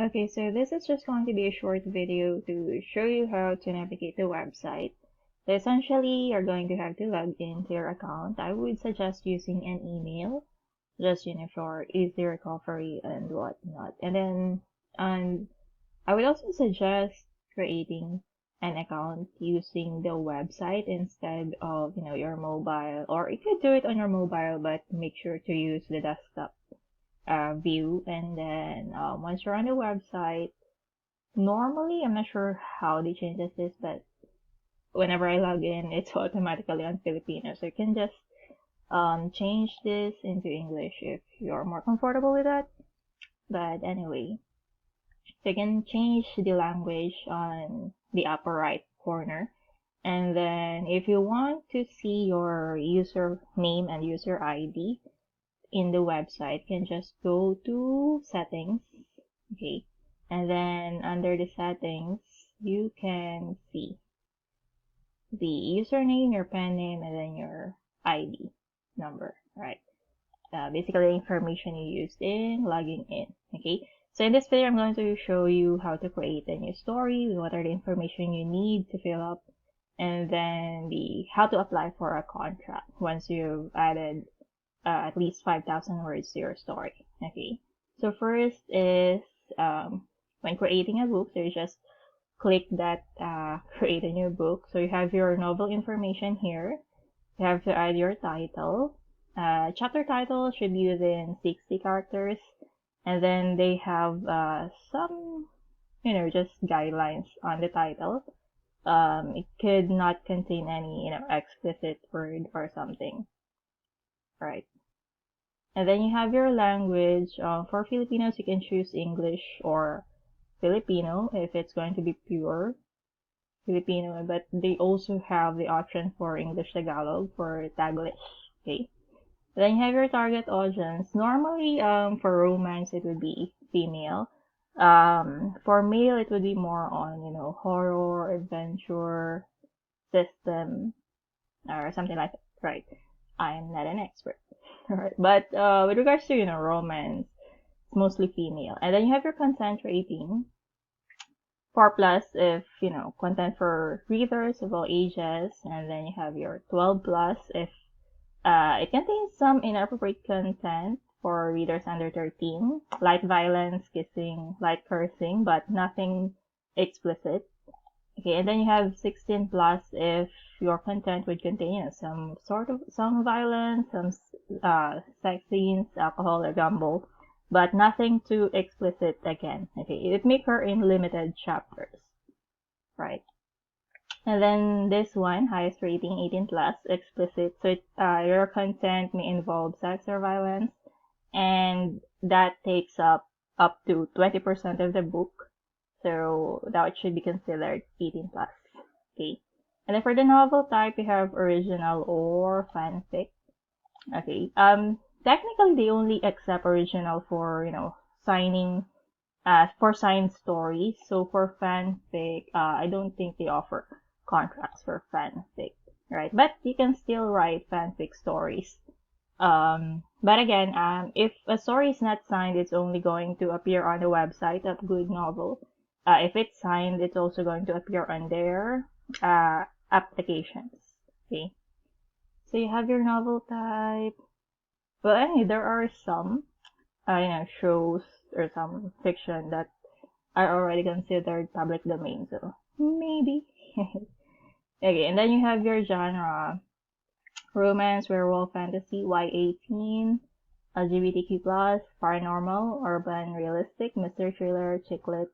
Okay, so this is just going to be a short video to show you how to navigate the website. So essentially, you're going to have to log into your account. I would suggest using an email, just for easy recovery and whatnot. And then, I would also suggest creating an account using the website instead of, your mobile, or you could do it on your mobile, but make sure to use the desktop view. And then once you're on the website, normally I'm not sure how they change this, but whenever I log in, it's automatically on Filipino. So you can just change this into English if you're more comfortable with that. But anyway, so you can change the language on the upper right corner. And then if you want to see your username and user ID in the website, you can just go to settings. Okay. And then under the settings, you can see the username, your pen name, and then your ID number, right? Basically the information you used in logging in. Okay. So in this video, I'm going to show you how to create a new story, what are the information you need to fill up, and then how to apply for a contract once you've added at least 5,000 words to your story. Okay. So first is when creating a book, so you just click that create a new book. So you have your novel information here. You have to add your title. Chapter title should be within 60 characters. And then they have some, just guidelines on the title. It could not contain any, explicit word or something. Right. And then you have your language. For Filipinos, you can choose English or Filipino if it's going to be pure Filipino, but they also have the option for English Tagalog for Taglish. Okay. Then you have your target audience. Normally, for romance, it would be female. For male, it would be more on, horror, adventure, system, or something like that. Right. I'm not an expert. Alright. But with regards to, romance, it's mostly female. And then you have your content rating. 4 plus if, content for readers of all ages. And then you have your 12 plus if it contains some inappropriate content for readers under 13, light violence, kissing, light cursing, but nothing explicit. Okay, and then you have 16 plus if your content would contain some violence, some sex scenes, alcohol, or gumbo, but nothing too explicit again. Okay, it may occur in limited chapters, right? And then this one, highest rating, 18 plus, explicit. So your content may involve sex or violence, and that takes up to 20% of the book. So that should be considered 18 plus. Okay. And then for the novel type, you have original or fanfic. Okay. Technically they only accept original for, signing for signed stories. So for fanfic, I don't think they offer contracts for fanfic, right? But you can still write fanfic stories. But again, if a story is not signed, it's only going to appear on the website of GoodNovel. If it's signed, it's also going to appear on their applications. Okay. So you have your novel type. Well, anyway, there are some, shows or some fiction that are already considered public domain, so maybe. Okay, and then you have your genre. Romance, werewolf, fantasy, Y18, LGBTQ+, paranormal, urban, realistic, mystery thriller, chick lit,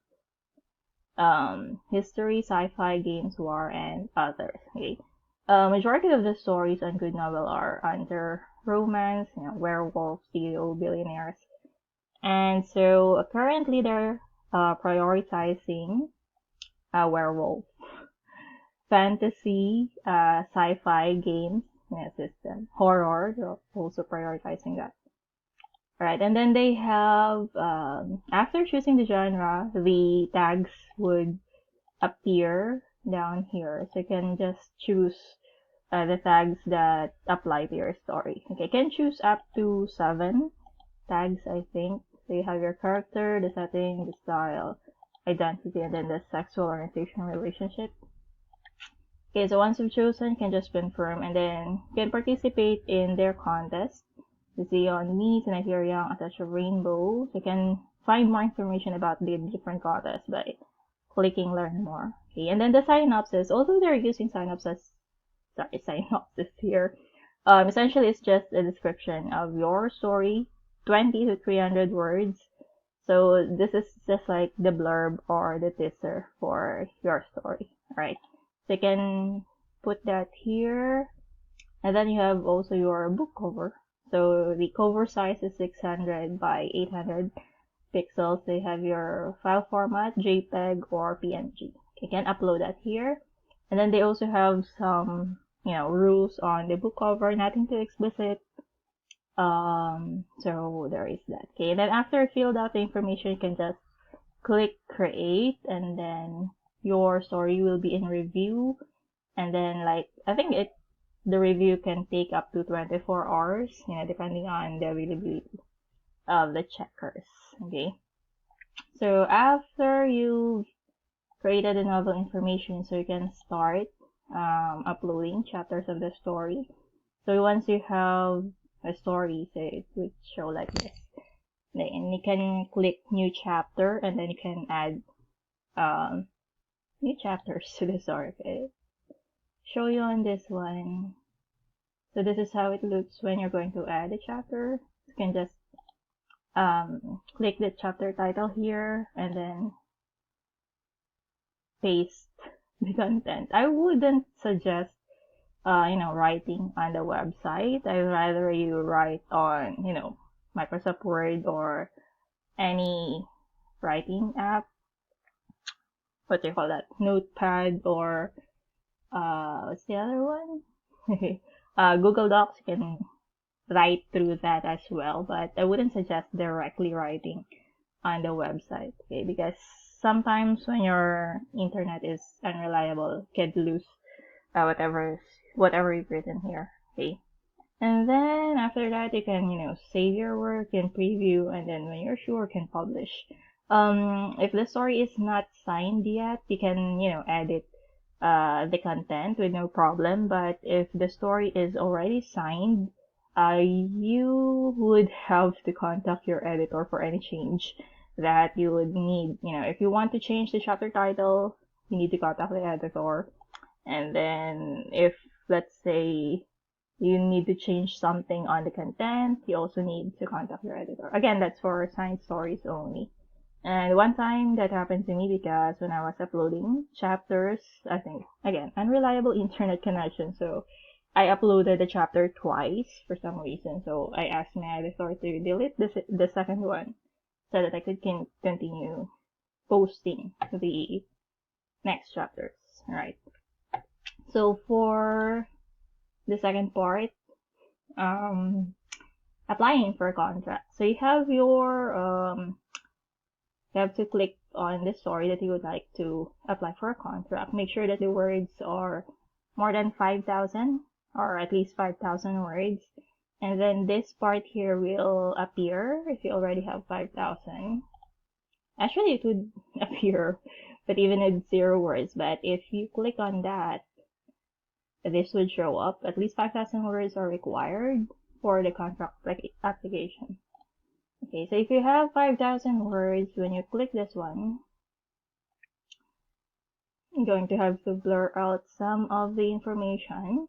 history, sci-fi, games, war, and others. Okay. Majority of the stories on GoodNovel are under romance, werewolf, CEO, billionaires. And so currently they're prioritizing werewolf, fantasy, sci-fi, games, system, horror. They're also prioritizing that. Alright, and then they have, after choosing the genre, the tags would appear down here. So you can just choose the tags that apply to your story. Okay, you can choose up to 7 tags, I think. So you have your character, the setting, the style, identity, and then the sexual orientation relationship. Okay, so once you've chosen, you can just confirm and then you can participate in their contest. You see on me, tonight you're young, attach a rainbow. You can find more information about the different contests by clicking learn more. Okay, and then the synopsis, although they're using synopsis here, essentially it's just a description of your story, 20 to 300 words. So this is just like the blurb or the teaser for your story, right? So you can put that here, and then you have also your book cover. So the cover size is 600 by 800 pixels. They have your file format, JPEG or PNG. You can upload that here. And then they also have some, rules on the book cover, nothing too explicit. So there is that. Okay, and then after you filled out the information, you can just click create, and then your story will be in review. And then I think the review can take up to 24 hours, depending on the availability of the checkers. Okay. So after you've created the novel information, so you can start uploading chapters of the story. So once you have a story, say it would show like this. Then you can click new chapter, and then you can add new chapters to the story. Okay. Show you on this one. So this is how it looks when you're going to add a chapter. You can just click the chapter title here and then paste the content. I wouldn't suggest writing on the website. I'd rather you write on, Microsoft Word or any writing app. What do you call that? Notepad or what's the other one? Google Docs. You can write through that as well, but I wouldn't suggest directly writing on the website, okay? Because sometimes when your internet is unreliable, you can lose whatever you've written here, okay? And then after that, you can, save your work and preview, and then when you're sure, you can publish. If the story is not signed yet, you can, edit the content with no problem. But if the story is already signed, you would have to contact your editor for any change that you would need. If you want to change the chapter title, you need to contact the editor. And then if, let's say, you need to change something on the content, you also need to contact your editor. Again, that's for signed stories only. And one time that happened to me because when I was uploading chapters, I think, again, unreliable internet connection. So I uploaded the chapter twice for some reason. So I asked my editor to delete the second one so that I could continue posting the next chapters. Alright. So for the second part, applying for a contract. So you have you have to click on the story that you would like to apply for a contract. Make sure that the words are more than 5,000 or at least 5,000 words. And then this part here will appear if you already have 5,000. Actually, it would appear, but even with 0 words. But if you click on that, this would show up. At least 5,000 words are required for the contract application. Okay, so if you have 5,000 words, when you click this one, you're going to have to blur out some of the information.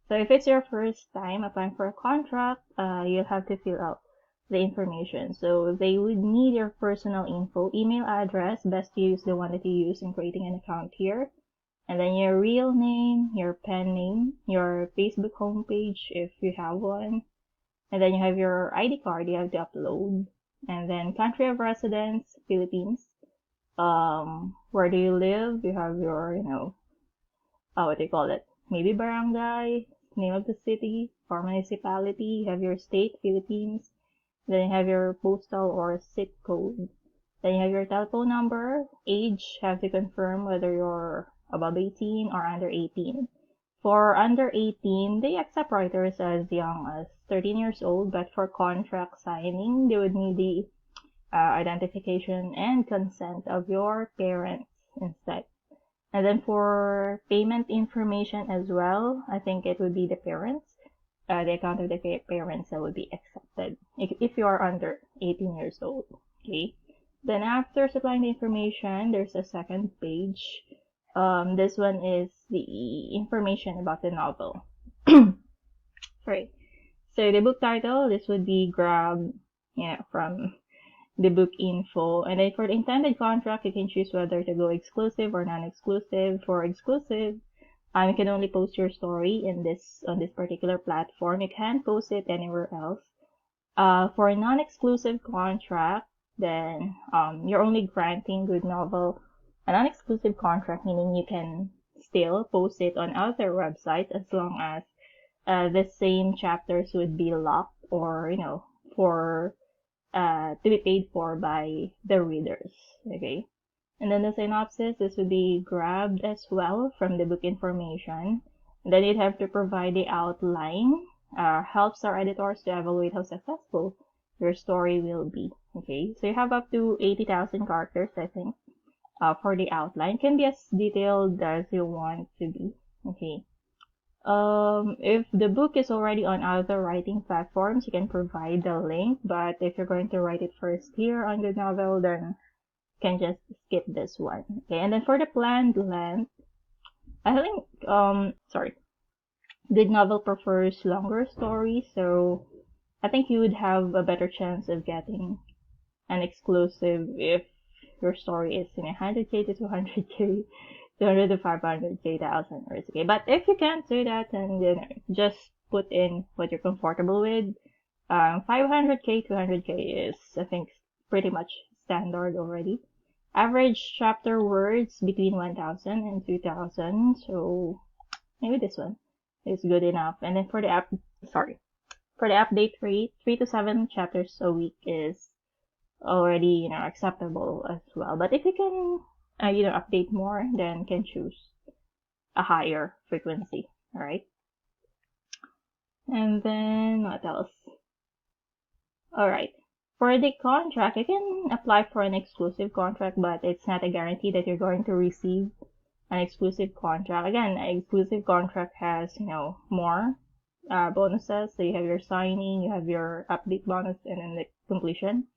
So if it's your first time applying for a contract, you'll have to fill out the information. So they would need your personal info, email address, best to use the one that you use in creating an account here. And then your real name, your pen name, your Facebook homepage if you have one. And then you have your ID card you have to upload. And then country of residence, Philippines. Where do you live? You have your, what do you call it? Maybe barangay, name of the city, or municipality. You have your state, Philippines. Then you have your postal or zip code. Then you have your telephone number, age, have to confirm whether you're above 18 or under 18. For under 18, they accept writers as young as 13 years old, but for contract signing, they would need the identification and consent of your parents instead. And then for payment information as well, I think it would be the parents, the account of the parents that would be accepted if you are under 18 years old. Okay. Then after supplying the information, there's a second page. This one is the information about the novel. Right. So the book title, this would be grabbed, from the book info. And then for the intended contract, you can choose whether to go exclusive or non-exclusive. For exclusive, you can only post your story on this particular platform. You can't post it anywhere else. For a non-exclusive contract, then you're only granting GoodNovel a non-exclusive contract, meaning you can still post it on other websites as long as the same chapters would be locked or for to be paid for by the readers. Okay. And then the synopsis, this would be grabbed as well from the book information. And then you'd have to provide the outline, helps our editors to evaluate how successful your story will be. Okay, so you have up to 80,000 characters, I think, for the outline. Can be as detailed as you want to be. Okay. If the book is already on other writing platforms, you can provide the link, but if you're going to write it first here on GoodNovel, then you can just skip this one. Okay, and then for the planned length, I think, GoodNovel prefers longer stories, so I think you would have a better chance of getting an exclusive if your story is 100K to 200K. 200 to 500K thousand words. Okay, but if you can't do that, then just put in what you're comfortable with. 500K, 200K is, I think, pretty much standard already. Average chapter words between 1,000 and 2,000, so maybe this one is good enough. And then for the update rate, 3 to 7 chapters a week is already acceptable as well. But if you can update more, then can choose a higher frequency. All right. And then what else? All right. For the contract, you can apply for an exclusive contract, but it's not a guarantee that you're going to receive an exclusive contract. Again, an exclusive contract has, more bonuses. So you have your signing, you have your update bonus, and then the completion.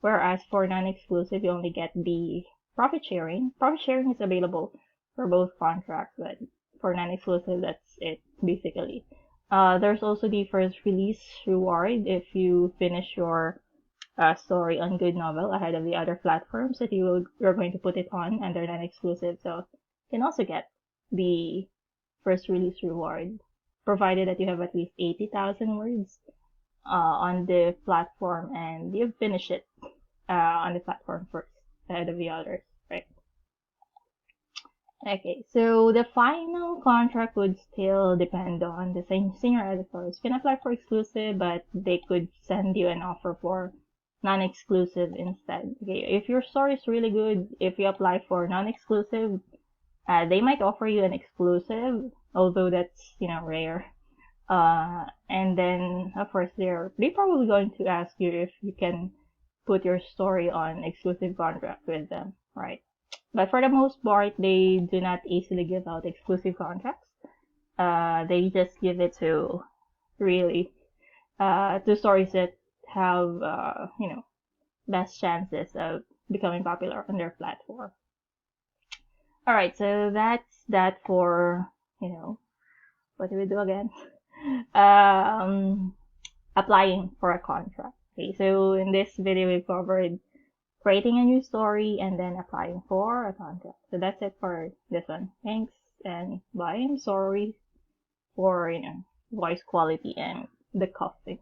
Whereas for non-exclusive, you only get the profit sharing. Profit sharing is available for both contracts, but for non-exclusive, that's it, basically. There's also the first release reward if you finish your story on GoodNovel ahead of the other platforms that you're going to put it on under non-exclusive. So you can also get the first release reward, provided that you have at least 80,000 words on the platform and you've finished it on the platform first ahead of the others, right? Okay, so the final contract would still depend on the senior editors. You can apply for exclusive, but they could send you an offer for non-exclusive instead. Okay, if your story is really good, if you apply for non-exclusive, they might offer you an exclusive, although that's rare. And then of course they're probably going to ask you if you can put your story on exclusive contract with them, right? But for the most part, they do not easily give out exclusive contracts. They just give it to really to stories that have best chances of becoming popular on their platform. All right, so that's that for what do we do again? Applying for a contract. Okay, so in this video we've covered creating a new story and then applying for a contract. So that's it for this one. Thanks and bye. I'm sorry for voice quality and the coughing.